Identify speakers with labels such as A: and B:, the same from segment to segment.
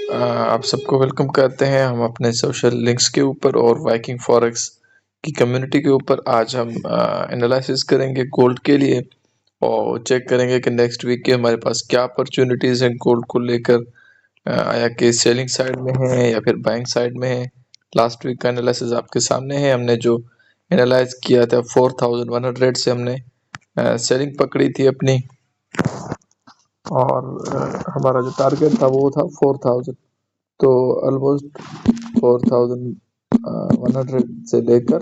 A: आप सबको वेलकम करते हैं हम अपने सोशल लिंक्स के ऊपर और वाइकिंग फॉरेक्स की कम्युनिटी के ऊपर। आज हम एनालिसिस करेंगे गोल्ड के लिए और चेक करेंगे कि नेक्स्ट वीक के हमारे पास क्या अपॉर्चुनिटीज़ हैं गोल्ड को लेकर। या कि सेलिंग साइड में है या फिर बाइंग साइड में है। लास्ट वीक का एनालिसिस आपके सामने है। हमने जो एनालाइज किया था 4100 से हमने सेलिंग पकड़ी थी अपनी, और हमारा जो टारगेट था वो था 4000। तो ऑलमोस्ट 4100 से लेकर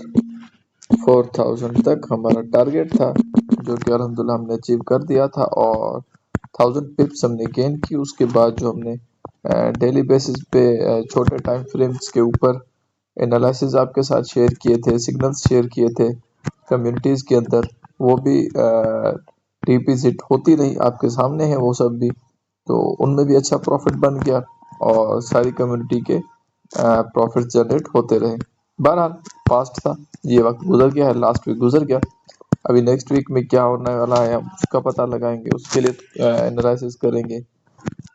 A: 4000 तक हमारा टारगेट था, जो कि अल्हम्दुलिल्लाह हमने अचीव कर दिया था। और 1000 पिप्स हमने गेन की। उसके बाद जो हमने डेली बेसिस पे छोटे टाइम फ्रेम्स के ऊपर एनालिसिस आपके साथ शेयर किए थे, सिग्नल्स शेयर किए थे कम्युनिटीज़ के अंदर, वो भी रिविजिट होती रही, आपके सामने है वो सब भी। तो उनमें भी अच्छा प्रॉफिट बन गया और सारी कम्युनिटी के प्रॉफिट जनरेट होते रहे। बहरहाल फास्ट था, ये वक्त गुजर गया है, लास्ट वीक गुजर गया। अभी नेक्स्ट वीक में क्या होने वाला है हम उसका पता लगाएंगे, उसके लिए एनालिसिस करेंगे,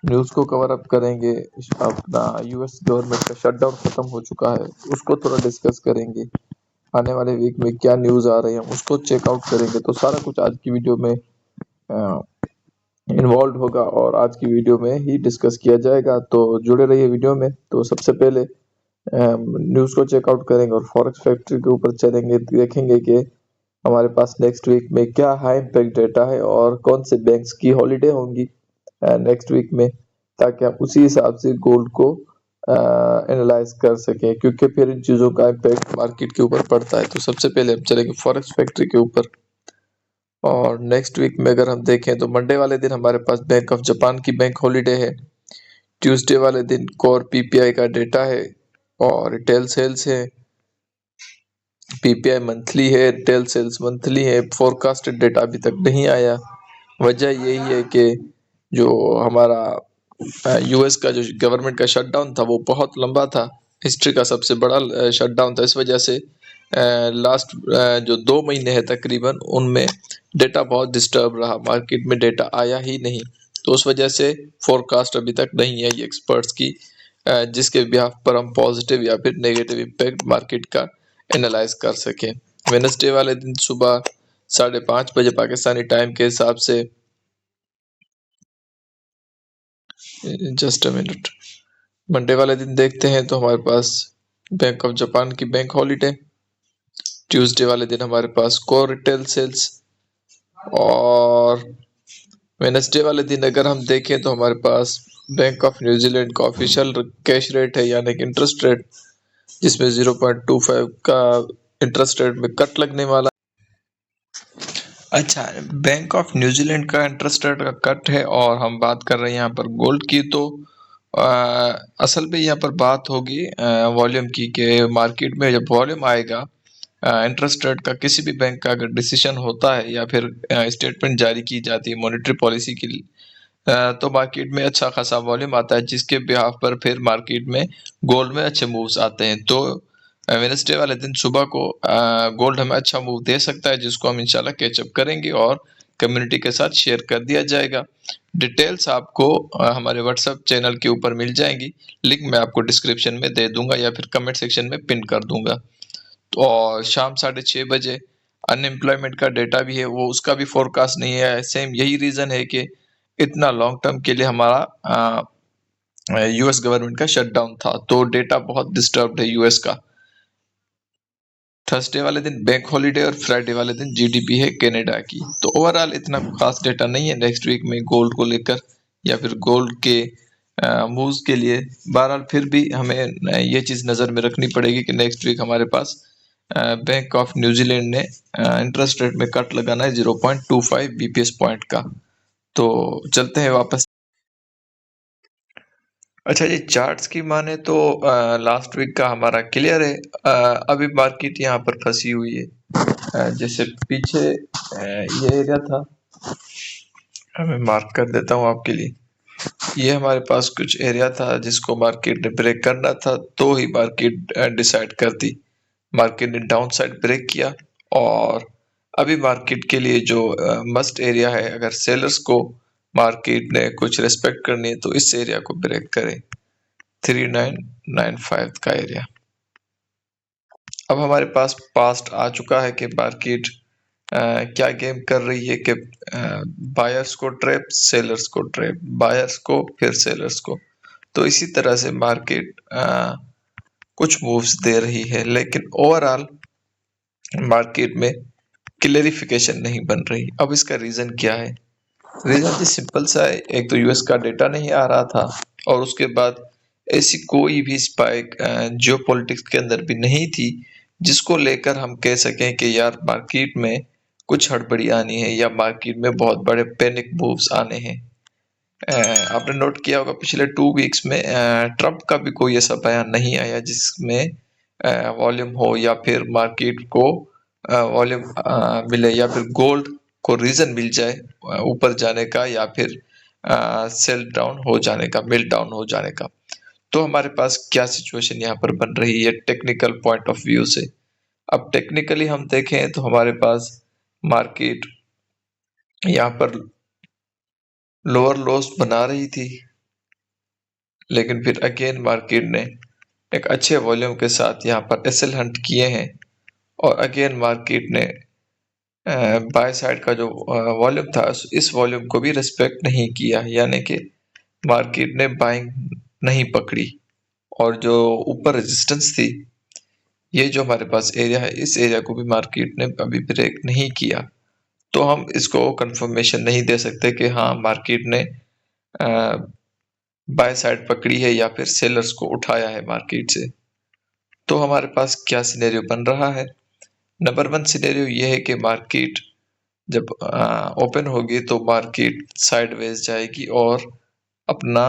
A: न्यूज़ को कवर अप करेंगे। अपना यूएस गवर्नमेंट का शटडाउन खत्म हो चुका है, उसको थोड़ा डिस्कस करेंगे। आने वाले वीक में क्या न्यूज़ आ रही है हम उसको चेकआउट करेंगे। तो सारा कुछ आज की वीडियो में इन्वॉल्व होगा और आज की वीडियो में ही डिस्कस किया जाएगा। तो जुड़े रहिए वीडियो में। तो सबसे पहले न्यूज़ को चेकआउट करेंगे और फॉरेक्स फैक्ट्री के ऊपर चलेंगे, देखेंगे कि हमारे पास नेक्स्ट वीक में क्या हाई इम्पैक्ट डेटा है और कौन से बैंक्स की हॉलीडे होंगी नेक्स्ट वीक में, ताकि हम उसी हिसाब से गोल्ड को एनालाइज कर सकें, क्योंकि फिर इन चीज़ों का इम्पैक्ट मार्केट के ऊपर पड़ता है। तो सबसे पहले हम चलेंगे फॉरेक्स फैक्ट्री के ऊपर। और नेक्स्ट वीक में अगर हम देखें तो मंडे वाले दिन हमारे पास बैंक ऑफ जापान की बैंक हॉलीडे है। ट्यूसडे वाले दिन कोर पीपीआई का डेटा है और रिटेल सेल्स है। पीपीआई मंथली है, रिटेल सेल्स मंथली है। फोरकास्टेड डेटा अभी तक नहीं आया। वजह यही है कि जो हमारा यूएस का जो गवर्नमेंट का शटडाउन था वो बहुत लंबा था, हिस्ट्री का सबसे बड़ा शटडाउन था। इस वजह से लास्ट जो 2 महीने हैं तकरीबन, उनमें डेटा बहुत डिस्टर्ब रहा, मार्केट में डेटा आया ही नहीं। तो उस वजह से फोरकास्ट अभी तक नहीं आई एक्सपर्ट्स की, जिसके बिहाफ पर हम पॉजिटिव या फिर नेगेटिव इम्पैक्ट मार्केट का एनालाइज कर सकें। वेडनेसडे वाले दिन सुबह 5:30 बजे पाकिस्तानी टाइम के हिसाब से, जस्ट अ मिनट, मंडे वाले दिन देखते हैं तो हमारे पास बैंक ऑफ जापान की बैंक हॉलीडे। ट्यूसडे वाले दिन हमारे पास कोर रिटेल सेल्स। और वेडनेसडे वाले दिन अगर हम देखें तो हमारे पास बैंक ऑफ न्यूजीलैंड का ऑफिशियल कैश रेट है, यानी कि इंटरेस्ट रेट, जिसमें 0.25 का इंटरेस्ट रेट में कट लगने वाला। अच्छा, बैंक ऑफ न्यूजीलैंड का इंटरेस्ट रेट का कट है। और हम बात कर रहे हैं यहाँ पर गोल्ड की, तो अ, असल में यहाँ पर बात होगी वॉल्यूम की, कि मार्केट में जब वॉल्यूम आएगा, इंटरेस्ट रेट का किसी भी बैंक का अगर डिसीजन होता है या फिर स्टेटमेंट जारी की जाती है मॉनेटरी पॉलिसी की, तो मार्केट में अच्छा खासा वॉल्यूम आता है, जिसके बिहाफ पर फिर मार्केट में गोल्ड में अच्छे मूव्स आते हैं। तो वेडनेसडे वाले दिन सुबह को गोल्ड हमें अच्छा मूव दे सकता है, जिसको हम इंशाल्लाह कैचअप करेंगे और कम्युनिटी के साथ शेयर कर दिया जाएगा। डिटेल्स आपको हमारे व्हाट्सएप चैनल के ऊपर मिल जाएंगी, लिंक मैं आपको डिस्क्रिप्शन में दे दूंगा या फिर कमेंट सेक्शन में पिन कर दूंगा। तो और शाम 6:30 बजे अनएम्प्लॉयमेंट का डेटा भी है, वो उसका भी फोरकास्ट नहीं है। सेम यही रीज़न है कि इतना लॉन्ग टर्म के लिए हमारा यूएस गवर्नमेंट का शटडाउन था, तो डेटा बहुत डिस्टर्ब्ड है यूएस का। थर्सडे वाले दिन बैंक हॉलीडे और फ्राइडे वाले दिन जीडीपी है कनाडा की। तो ओवरऑल इतना खास डेटा नहीं है नेक्स्ट वीक में गोल्ड को लेकर या फिर गोल्ड के मूव्स के लिए। बहरहाल फिर भी हमें ये चीज़ नज़र में रखनी पड़ेगी कि नेक्स्ट वीक हमारे पास बैंक ऑफ न्यूजीलैंड ने इंटरेस्ट रेट में कट लगाना है 0.25 बीपीएस पॉइंट का। तो चलते हैं वापस। अच्छा जी, चार्ट्स की माने तो लास्ट वीक का हमारा क्लियर है। अभी मार्केट यहाँ पर फंसी हुई है। जैसे पीछे ये एरिया था, मैं मार्क कर देता हूँ आपके लिए। ये हमारे पास कुछ एरिया था जिसको मार्केट ने ब्रेक करना था, तो ही मार्केट डिसाइड करती। मार्केट ने डाउन साइड ब्रेक किया और अभी मार्केट के लिए जो मस्ट एरिया है, अगर सेलर्स को मार्केट ने कुछ रेस्पेक्ट करनी है तो इस एरिया को ब्रेक करें। 3995 का एरिया। अब हमारे पास पास्ट आ चुका है कि मार्केट क्या गेम कर रही है कि बायर्स को ट्रैप, सेलर्स को ट्रैप, बायर्स को फिर सेलर्स को। तो इसी तरह से मार्केट कुछ मूव्स दे रही है, लेकिन ओवरऑल मार्केट में क्लेरिफिकेशन नहीं बन रही। अब इसका रीजन क्या है? रीजन जी सिंपल सा है। एक तो यूएस का डेटा नहीं आ रहा था, और उसके बाद ऐसी कोई भी स्पाइक जियोपॉलिटिक्स के अंदर भी नहीं थी जिसको लेकर हम कह सकें कि यार मार्केट में कुछ हड़बड़ी आनी है या मार्केट में बहुत बड़े पैनिक मूव्स आने हैं। आपने नोट किया होगा पिछले 2 वीक्स में ट्रम्प का भी कोई ऐसा बयान नहीं आया जिसमें वॉल्यूम हो या फिर मार्केट को वॉल्यूम मिले या फिर गोल्ड को रीजन मिल जाए ऊपर जाने का या फिर सेल डाउन हो जाने का, मिल डाउन हो जाने का। तो हमारे पास क्या सिचुएशन यहाँ पर बन रही है टेक्निकल पॉइंट ऑफ व्यू से? अब टेक्निकली हम देखें तो हमारे पास मार्केट यहाँ पर लोअर लॉस बना रही थी, लेकिन फिर अगेन मार्केट ने एक अच्छे वॉल्यूम के साथ यहाँ पर एसएल हंट किए हैं, और अगेन मार्केट ने बाय साइड का जो वॉल्यूम था इस वॉल्यूम को भी रिस्पेक्ट नहीं किया, यानी कि मार्केट ने बाइंग नहीं पकड़ी। और जो ऊपर रेजिस्टेंस थी, ये जो हमारे पास एरिया है, इस एरिया को भी मार्केट ने अभी ब्रेक नहीं किया। तो हम इसको कंफर्मेशन नहीं दे सकते कि हाँ मार्केट ने बाय साइड पकड़ी है या फिर सेलर्स को उठाया है मार्केट से। तो हमारे पास क्या सिनेरियो बन रहा है? नंबर 1 सिनेरियो ये है कि मार्केट जब ओपन होगी तो मार्केट साइडवेज जाएगी और अपना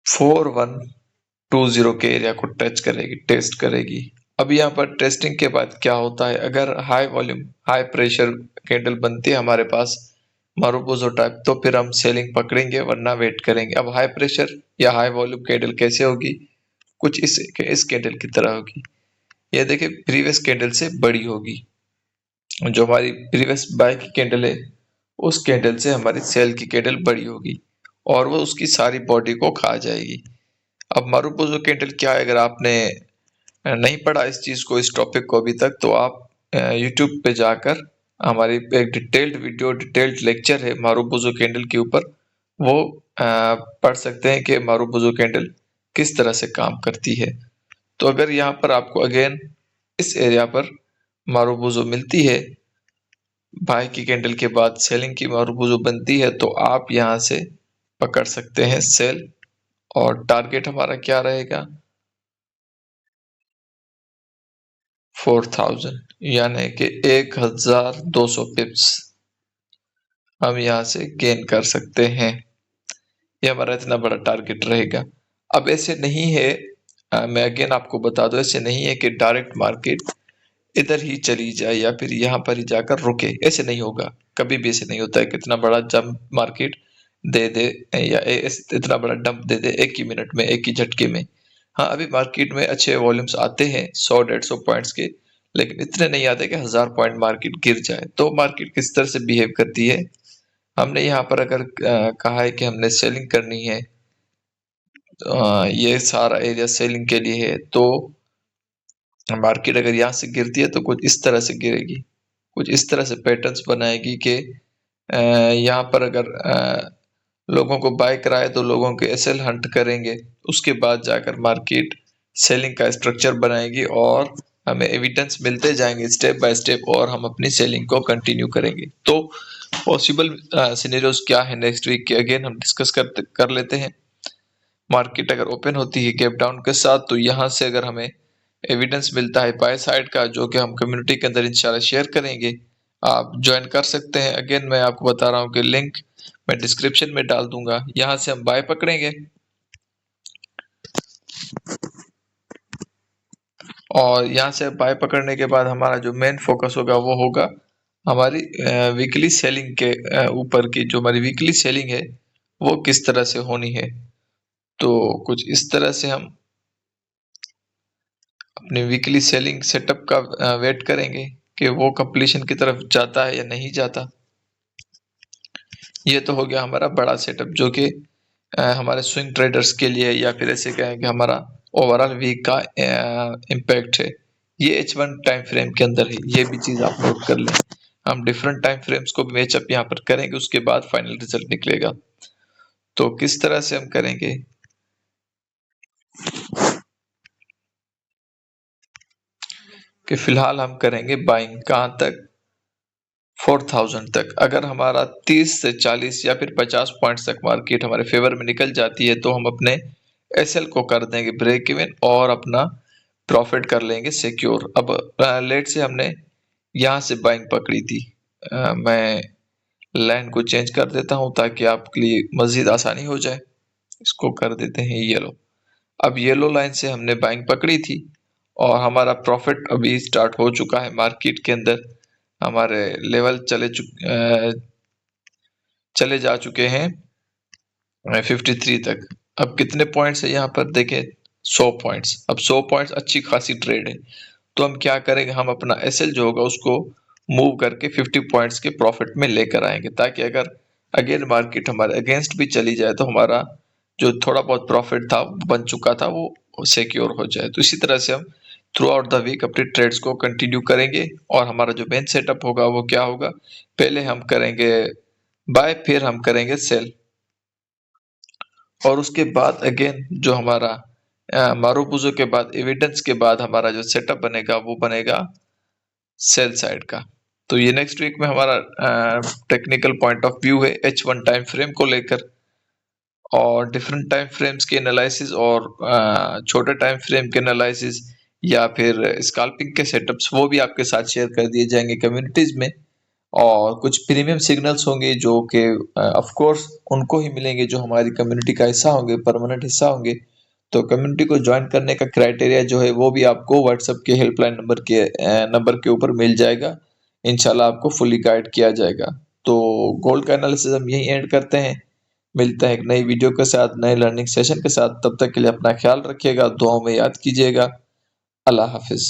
A: 4120 के एरिया को टच करेगी, टेस्ट करेगी। अब यहाँ पर टेस्टिंग के बाद क्या होता है? अगर high volume, high pressure candle बनती है हमारे पास मारुबुजो टाइप, तो फिर हम सेलिंग पकड़ेंगे, वरना वेट करेंगे। अब हाई प्रेशर या हाई वॉल्यूम कैंडल कैसे होगी? कुछ इस कैंडल की तरह होगी। ये देखिए प्रीवियस कैंडल से बड़ी होगी। जो हमारी प्रीवियस बाय की कैंडल है उस कैंडल से हमारी सेल की कैंडल बड़ी होगी और वो उसकी सारी बॉडी को खा जाएगी। अब मारुबुजो कैंडल क्या है? अगर आपने नहीं पढ़ा इस चीज को, इस टॉपिक को अभी तक, तो आप यूट्यूब पे जाकर हमारी एक डिटेल्ड वीडियो, डिटेल्ड लेक्चर है मारुबुजो कैंडल के ऊपर, वो पढ़ सकते हैं कि मारुबुजो कैंडल किस तरह से काम करती है। तो अगर यहाँ पर आपको अगेन इस एरिया पर मारुबुजो मिलती है, बाय की कैंडल के बाद सेलिंग की मारुबुजो बनती है, तो आप यहाँ से पकड़ सकते हैं सेल। और टारगेट हमारा क्या रहेगा? 4000, यानी कि 1200 पिप्स हम यहाँ से गेन कर सकते हैं। ये हमारा इतना बड़ा टारगेट रहेगा। अब ऐसे नहीं है, मैं अगेन आपको बता दूं, ऐसे नहीं है कि डायरेक्ट मार्केट इधर ही चली जाए या फिर यहाँ पर ही जाकर रुके। ऐसे नहीं होगा, कभी भी ऐसे नहीं होता है कि इतना बड़ा जंप मार्केट दे दे या इतना बड़ा डंप दे दे एक ही मिनट में, एक ही झटके में। हाँ, अभी मार्केट में अच्छे वॉल्यूम्स आते हैं 100-150 पॉइंट्स के, लेकिन इतने नहीं आते कि 1000 पॉइंट मार्केट गिर जाए। तो मार्केट किस तरह से बिहेव करती है? हमने यहाँ पर अगर कहा है कि हमने सेलिंग करनी है, ये सारा एरिया सेलिंग के लिए है, तो मार्केट अगर यहाँ से गिरती है तो कुछ इस तरह से गिरेगी, कुछ इस तरह से पैटर्न्स बनाएगी कि यहाँ पर अगर लोगों को बाय कराए तो लोगों के एसएल हंट करेंगे, उसके बाद जाकर मार्केट सेलिंग का स्ट्रक्चर बनाएगी और हमें एविडेंस मिलते जाएंगे स्टेप बाय स्टेप, और हम अपनी सेलिंग को कंटिन्यू करेंगे। तो पॉसिबल सिनेरियोज क्या है नेक्स्ट वीक के, अगेन हम डिस्कस कर लेते हैं। मार्केट अगर ओपन होती है गैप डाउन के साथ, तो यहाँ से अगर हमें एविडेंस मिलता है बाय साइड का, जो कि हम कम्युनिटी के अंदर इंशाल्लाह शेयर करेंगे, आप ज्वाइन कर सकते हैं। अगेन मैं आपको बता रहा हूँ कि लिंक मैं डिस्क्रिप्शन में डाल दूंगा। यहाँ से हम बाय पकड़ेंगे और यहाँ से बाय पकड़ने के बाद हमारा जो मेन फोकस होगा वो होगा हमारी वीकली सेलिंग के ऊपर की। जो हमारी वीकली सेलिंग है वो किस तरह से होनी है, तो कुछ इस तरह से हम अपनी वीकली सेलिंग सेटअप का वेट करेंगे कि वो कंप्लीशन की तरफ जाता है या नहीं जाता। ये तो हो गया हमारा बड़ा सेटअप, जो कि हमारे स्विंग ट्रेडर्स के लिए, या फिर ऐसे कहें कि हमारा ओवरऑल वीक का इम्पैक्ट है, ये H1 टाइम फ्रेम के अंदर है। ये भी चीज आप नोट कर लें। हम डिफरेंट टाइम फ्रेम्स को मैचअप यहाँ पर करेंगे, उसके बाद फाइनल रिजल्ट निकलेगा। तो किस तरह से हम करेंगे कि फिलहाल हम करेंगे बाइंग कहाँ तक, 4000 तक। अगर हमारा 30 से 40 या फिर 50 पॉइंट्स तक मार्केट हमारे फेवर में निकल जाती है, तो हम अपने एसएल को कर देंगे ब्रेक इवन और अपना प्रॉफिट कर लेंगे सिक्योर। अब लेट से हमने यहाँ से बाइंग पकड़ी थी, मैं लाइन को चेंज कर देता हूँ ताकि आपके लिए मजीद आसानी हो जाए। इसको कर देते हैं येलो। अब येलो लाइन से हमने बाइंग पकड़ी थी और हमारा प्रॉफिट अभी स्टार्ट हो चुका है मार्केट के अंदर। हमारे लेवल चले जा चुके हैं 53 तक। अब कितने पॉइंट्स है यहाँ पर देखें, 100 पॉइंट्स। अब 100 पॉइंट्स अच्छी खासी ट्रेड है, तो हम क्या करेंगे, हम अपना एसएल जो होगा उसको मूव करके 50 पॉइंट्स के प्रॉफिट में लेकर आएंगे, ताकि अगर अगेन मार्केट हमारे अगेंस्ट भी चली जाए तो हमारा जो थोड़ा बहुत प्रॉफिट था बन चुका था वो सिक्योर हो जाए। तो इसी तरह से हम थ्रू आउट द वीक अपने ट्रेड्स को कंटिन्यू करेंगे। और हमारा जो मेन सेटअप होगा वो क्या होगा, पहले हम करेंगे बाय, फिर हम करेंगे सेल, और उसके बाद अगेन जो हमारा मारूपुजो के बाद एविडेंस के बाद हमारा जो सेटअप बनेगा वो बनेगा सेल साइड का। तो ये नेक्स्ट वीक में हमारा टेक्निकल पॉइंट ऑफ व्यू है H1 टाइम फ्रेम को लेकर, और डिफरेंट टाइम फ्रेम्स के एनालिसिस और छोटे टाइम फ्रेम के एनालिसिस या फिर स्कैल्पिंग के सेटअप्स वो भी आपके साथ शेयर कर दिए जाएंगे कम्युनिटीज में। और कुछ प्रीमियम सिग्नल्स होंगे जो कि ऑफ कोर्स उनको ही मिलेंगे जो हमारी कम्युनिटी का हिस्सा होंगे, परमानेंट हिस्सा होंगे। तो कम्युनिटी को ज्वाइन करने का क्राइटेरिया जो है वो भी आपको व्हाट्सएप के हेल्पलाइन नंबर के ऊपर मिल जाएगा। इंशाल्लाह आपको फुली गाइड किया जाएगा। तो गोल्ड का एनालिसिस हम यही एंड करते हैं। मिलते हैं एक नई वीडियो के साथ, नए लर्निंग सेशन के साथ। तब तक के लिए अपना ख्याल रखिएगा, दुआओं में याद कीजिएगा। अल्लाह हाफिज।